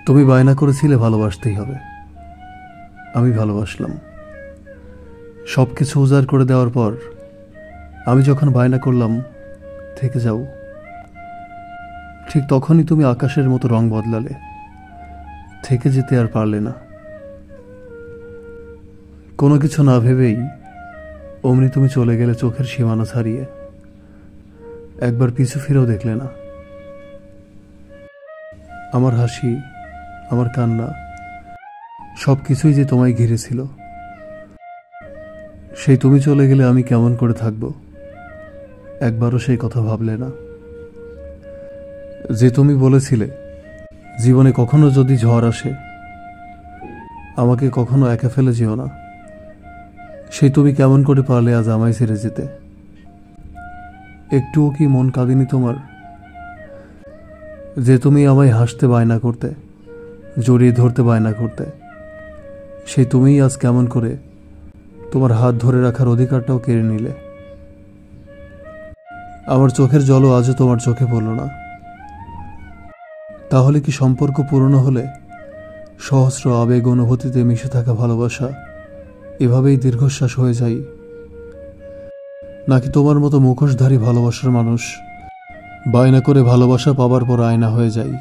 তুমি বায়না করেছিলে ভালোবাসতেই হবে, আমি ভালোবাসলাম। সবকিছু উজাড় করে দেওয়ার পর আমি যখন বায়না করলাম থেকে যাও, ঠিক তখনই তুমি আকাশের মতো রং বদলালে, থেকে যেতে আর পারলে না। কোনো কিছু না ভেবেই অমনি তুমি চলে গেলে চোখের সীমানা ছাড়িয়ে, একবার পিছু ফিরেও দেখলে না। আমার হাসি, আমার কান্না, সব কিছুই যে তোমায় ঘিরেছিল, সেই তুমি চলে গেলে আমি কেমন করে থাকব, একবারও সেই কথা ভাবলে না। যে তুমি বলেছিলে জীবনে কখনো যদি ঝড় আসে আমাকে কখনো একা ফেলে যেও না, সেই তুমি কেমন করে পারলে আজ আমায় ছেড়ে যেতে? একটুও কি মন কাঁদেনি তোমার? যে তুমি আমায় হাসতে বায়না করতে, জড়িয়ে ধরতে বায়না করতে, সেই তুমিই আজ কেমন করে তোমার হাত ধরে রাখার অধিকারটাও কেড়ে নিলে। আমার চোখের জলও আজও তোমার চোখে পড়ল না। তাহলে কি সম্পর্ক পুরনো হলে সহস্র আবেগ অনুভূতিতে মিশে থাকা ভালোবাসা এভাবেই দীর্ঘশ্বাস হয়ে যায়? নাকি তোমার মতো মুখোশধারী ভালোবাসার মানুষ বায়না করে ভালোবাসা পাবার পর আয়না হয়ে যায়?